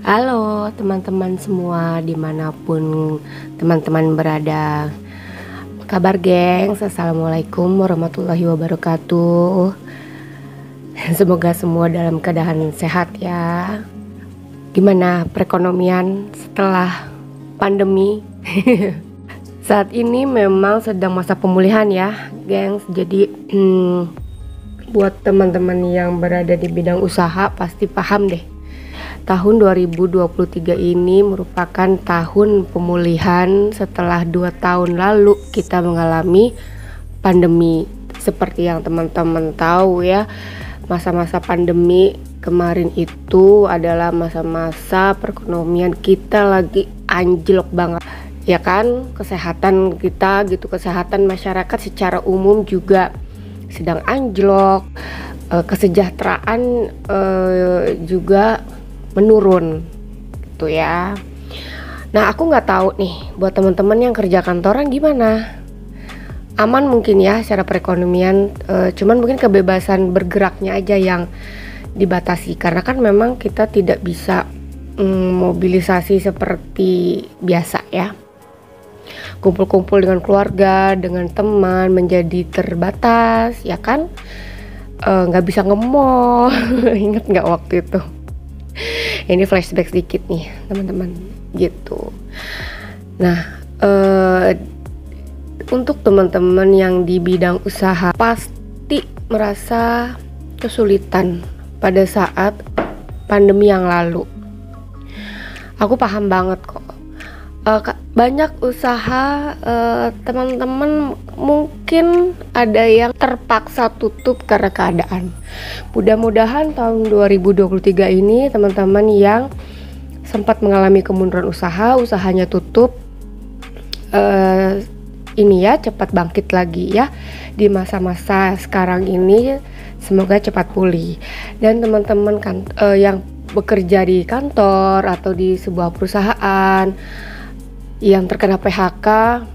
Halo teman-teman semua dimanapun teman-teman berada. Apa kabar gengs? Assalamualaikum warahmatullahi wabarakatuh. Semoga semua dalam keadaan sehat ya. Gimana perekonomian setelah pandemi? Saat ini memang sedang masa pemulihan ya gengs. Jadi buat teman-teman yang berada di bidang usaha pasti paham deh. Tahun 2023 ini merupakan tahun pemulihan setelah 2 tahun lalu kita mengalami pandemi. Seperti yang teman-teman tahu ya, masa-masa pandemi kemarin itu adalah masa-masa perekonomian kita lagi anjlok banget. Ya kan, kesehatan kita gitu, kesehatan masyarakat secara umum juga sedang anjlok, kesejahteraan juga menurun gitu ya. Nah aku nggak tahu nih buat teman-teman yang kerja kantoran gimana, aman mungkin ya secara perekonomian, cuman mungkin kebebasan bergeraknya aja yang dibatasi karena kan memang kita tidak bisa mobilisasi seperti biasa ya. Kumpul-kumpul dengan keluarga, dengan teman menjadi terbatas ya kan, nggak bisa nge-mall. Ingat nggak waktu itu? Ini flashback sedikit nih teman-teman gitu. Nah untuk teman-teman yang di bidang usaha pasti merasa kesulitan pada saat pandemi yang lalu. Aku paham banget kok. Banyak usaha teman-teman mungkin ada yang terpaksa tutup karena keadaan. Mudah-mudahan tahun 2023 ini teman-teman yang sempat mengalami kemunduran usahanya tutup, ini ya cepat bangkit lagi ya di masa-masa sekarang ini, semoga cepat pulih. Dan teman-teman kan yang bekerja di kantor atau di sebuah perusahaan yang terkena PHK,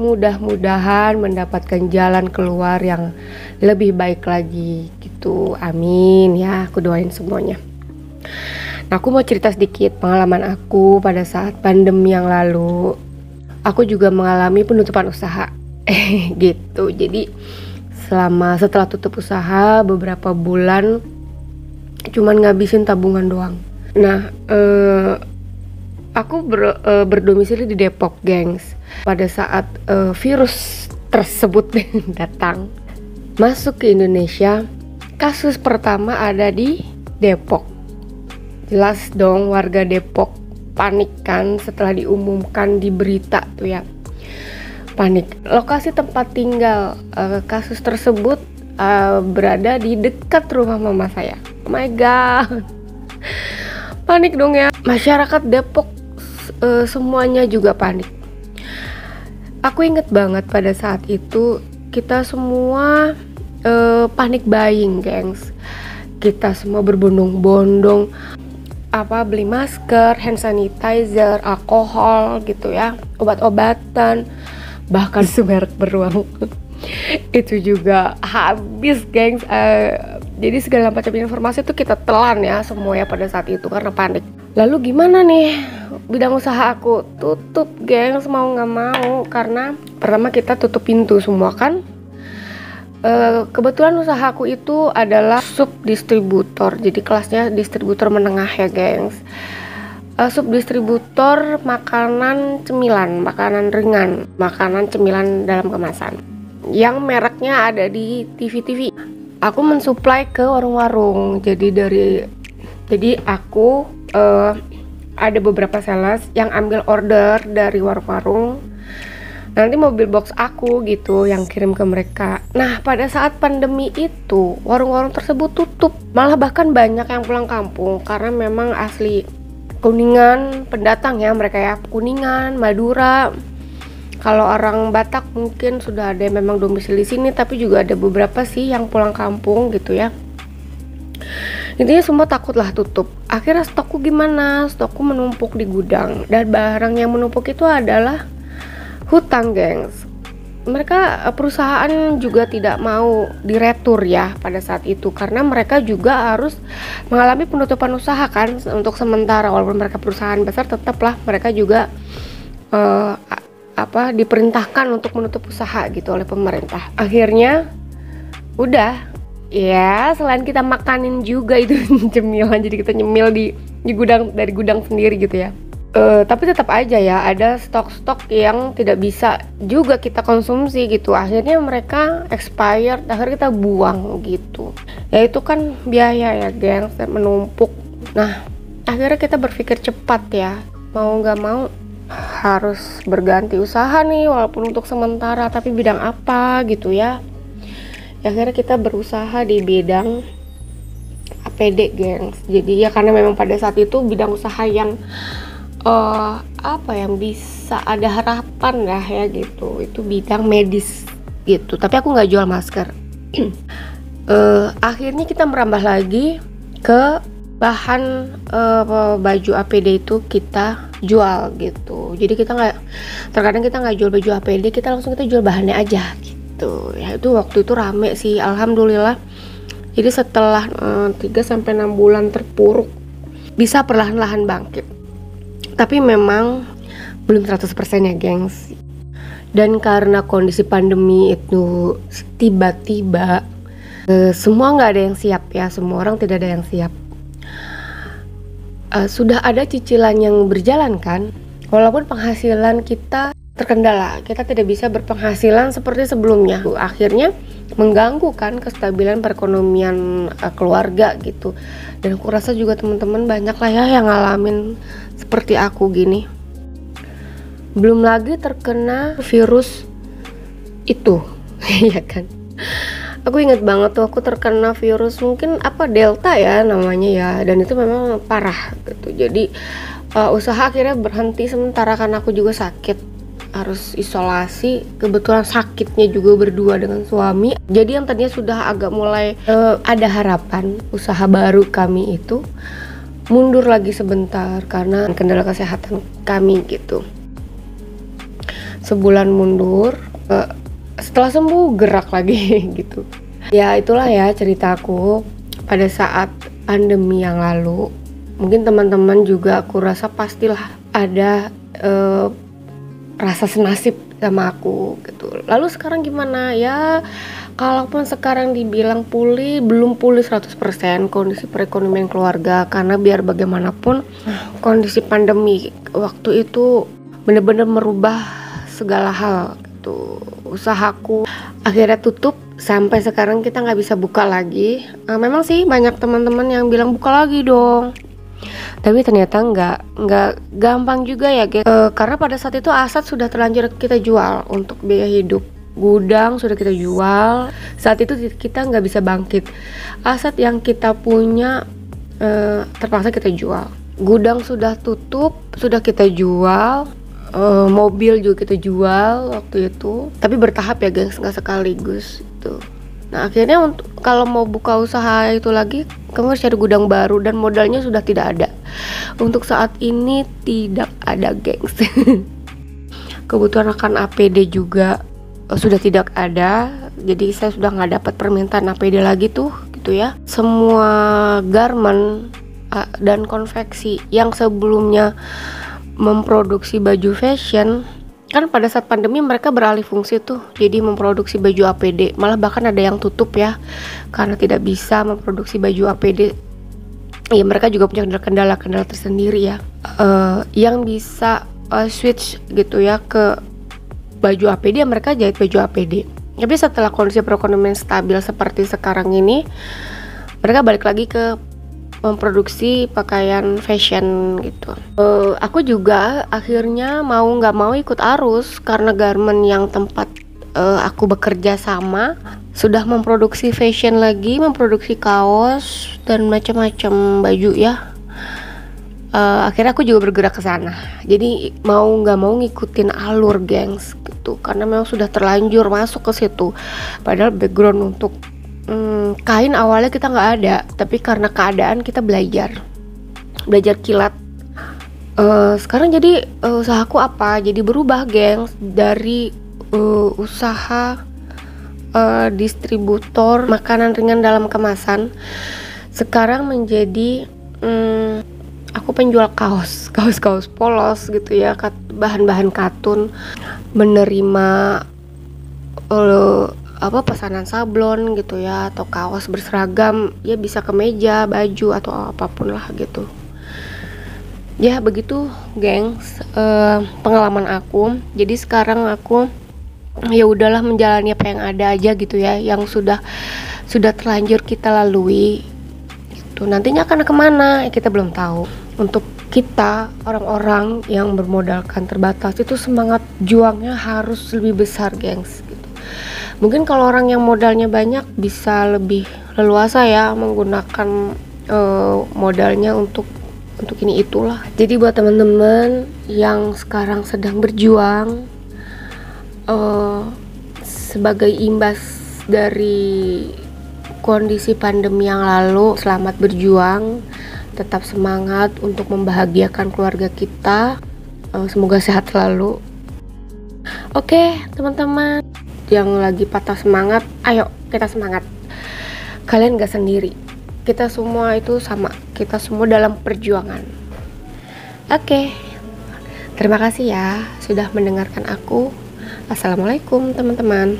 mudah-mudahan mendapatkan jalan keluar yang lebih baik lagi gitu, amin ya, aku doain semuanya. Nah aku mau cerita sedikit pengalaman aku pada saat pandemi yang lalu. Aku juga mengalami penutupan usaha gitu. Jadi setelah tutup usaha beberapa bulan cuman ngabisin tabungan doang. Nah aku berdomisili di Depok, gengs. Pada saat virus tersebut datang masuk ke Indonesia, kasus pertama ada di Depok. Jelas dong warga Depok panik kan setelah diumumkan di berita tuh ya. Panik. Lokasi tempat tinggal kasus tersebut berada di dekat rumah mama saya. Oh my god. Panik dong ya. Masyarakat Depok semuanya juga panik. Aku inget banget pada saat itu kita semua panik buying, gengs. Kita semua berbondong-bondong beli masker, hand sanitizer, alkohol gitu ya, obat-obatan, bahkan merek beruang. Itu juga habis, gengs. Jadi segala macam informasi itu kita telan ya semua ya pada saat itu karena panik. Lalu gimana nih? Bidang usaha aku tutup, gengs, mau nggak mau, karena pertama kita tutup pintu semua kan. Kebetulan usaha aku itu adalah subdistributor, jadi kelasnya distributor menengah ya, gengs. Subdistributor makanan cemilan, makanan ringan, makanan cemilan dalam kemasan yang mereknya ada di TV-TV. Aku mensuplai ke warung-warung. Jadi aku ada beberapa sales yang ambil order dari warung-warung. Nanti mobil box aku gitu yang kirim ke mereka. Nah pada saat pandemi itu warung-warung tersebut tutup. Malah bahkan banyak yang pulang kampung karena memang asli Kuningan, pendatang ya mereka ya, Kuningan, Madura. Kalau orang Batak mungkin sudah ada yang memang domisili sini, tapi juga ada beberapa sih yang pulang kampung gitu ya. Intinya semua takutlah tutup. Akhirnya stokku gimana? Stokku menumpuk di gudang. Dan barang yang menumpuk itu adalah hutang, gengs. perusahaan juga tidak mau diretur ya pada saat itu, karena mereka juga harus mengalami penutupan usaha kan untuk sementara. Walaupun mereka perusahaan besar, tetaplah mereka juga diperintahkan untuk menutup usaha gitu oleh pemerintah. Akhirnya udah ya, selain kita makanin juga itu cemilan, jadi kita nyemil di gudang, dari gudang sendiri gitu ya. Tapi tetap aja ya ada stok-stok yang tidak bisa juga kita konsumsi gitu. Akhirnya mereka expired, akhirnya kita buang gitu. Ya itu kan biaya ya gengs, menumpuk. Nah akhirnya kita berpikir cepat ya, mau nggak mau harus berganti usaha nih, walaupun untuk sementara, tapi bidang apa gitu ya. Akhirnya kita berusaha di bidang APD gengs. Jadi ya karena memang pada saat itu bidang usaha yang yang bisa ada harapan lah ya gitu, itu bidang medis gitu. Tapi aku nggak jual masker. Akhirnya kita merambah lagi ke bahan baju APD itu kita jual gitu. Jadi terkadang kita nggak jual baju APD, kita langsung jual bahannya aja gitu. Ya itu waktu itu rame sih, alhamdulillah. Jadi setelah 3-6 bulan terpuruk, bisa perlahan-lahan bangkit. Tapi memang belum 100% ya gengs. Dan karena kondisi pandemi itu tiba-tiba, semua nggak ada yang siap ya, semua orang tidak ada yang siap. Sudah ada cicilan yang berjalan kan, walaupun penghasilan kita terkendala, kita tidak bisa berpenghasilan seperti sebelumnya. Akhirnya mengganggu kan kestabilan perekonomian keluarga gitu. Dan aku rasa juga teman-teman banyak lah ya yang ngalamin seperti aku gini. Belum lagi terkena virus itu ya kan. Aku ingat banget tuh aku terkena virus mungkin Delta ya namanya ya, dan itu memang parah gitu. Jadi usaha akhirnya berhenti sementara karena aku juga sakit, harus isolasi. Kebetulan sakitnya juga berdua dengan suami. Jadi yang tadinya sudah agak mulai ada harapan, usaha baru kami itu mundur lagi sebentar karena kendala kesehatan kami gitu. Sebulan mundur, setelah sembuh gerak lagi gitu. Ya itulah ya ceritaku pada saat pandemi yang lalu. Mungkin teman-teman juga aku rasa pastilah ada rasa senasib sama aku gitu. Lalu sekarang gimana ya? Kalaupun sekarang dibilang pulih, belum pulih 100% kondisi perekonomian keluarga, karena biar bagaimanapun kondisi pandemi waktu itu benar-benar merubah segala hal gitu. Usahaku akhirnya tutup, sampai sekarang kita nggak bisa buka lagi. Memang sih banyak teman-teman yang bilang buka lagi dong, tapi ternyata nggak gampang juga ya guys. Karena pada saat itu aset sudah terlanjur kita jual untuk biaya hidup, gudang sudah kita jual, saat itu kita nggak bisa bangkit. Aset yang kita punya terpaksa kita jual, gudang sudah tutup, sudah kita jual, mobil juga kita jual waktu itu. Tapi bertahap ya guys, nggak sekaligus itu. Nah akhirnya kalau mau buka usaha itu lagi, kamu harus cari gudang baru dan modalnya sudah tidak ada. Untuk saat ini tidak ada gengs. Kebutuhan akan APD juga sudah tidak ada. Jadi saya sudah nggak dapat permintaan APD lagi tuh gitu ya. Semua garment dan konveksi yang sebelumnya memproduksi baju fashion, kan pada saat pandemi mereka beralih fungsi tuh jadi memproduksi baju APD. Malah bahkan ada yang tutup ya karena tidak bisa memproduksi baju APD. Ya mereka juga punya kendala-kendala tersendiri ya. Yang bisa switch gitu ya ke baju APD, ya mereka jahit baju APD. Tapi setelah kondisi perekonomian stabil seperti sekarang ini, mereka balik lagi ke memproduksi pakaian fashion gitu. Aku juga akhirnya mau nggak mau ikut arus karena garment yang tempat aku bekerja sama sudah memproduksi fashion lagi, memproduksi kaos dan macam-macam baju ya. Akhirnya aku juga bergerak ke sana. Jadi mau nggak mau ngikutin alur gengs gitu, karena memang sudah terlanjur masuk ke situ. Padahal background untuk kain awalnya kita nggak ada, tapi karena keadaan kita belajar kilat. Sekarang jadi usahaku apa? Jadi berubah gengs, dari usaha distributor makanan ringan dalam kemasan, sekarang menjadi aku penjual kaos polos gitu ya, bahan-bahan katun, menerima pesanan sablon gitu ya, atau kaos berseragam ya, bisa kemeja, baju atau apapun lah gitu. Ya begitu gengs, pengalaman aku. Jadi sekarang aku ya udahlah menjalani apa yang ada aja gitu ya, yang sudah terlanjur kita lalui gitu. Nantinya akan kemana ya kita belum tahu. Untuk kita orang-orang yang bermodalkan terbatas itu semangat juangnya harus lebih besar gengs gitu. Mungkin kalau orang yang modalnya banyak bisa lebih leluasa ya menggunakan modalnya untuk ini itulah. Jadi buat teman-teman yang sekarang sedang berjuang sebagai imbas dari kondisi pandemi yang lalu, selamat berjuang, tetap semangat untuk membahagiakan keluarga kita. Semoga sehat selalu. Oke, teman-teman yang lagi patah semangat, ayo kita semangat. Kalian gak sendiri. Kita semua itu sama. Kita semua dalam perjuangan. Oke. Terima kasih ya sudah mendengarkan aku. Assalamualaikum teman-teman.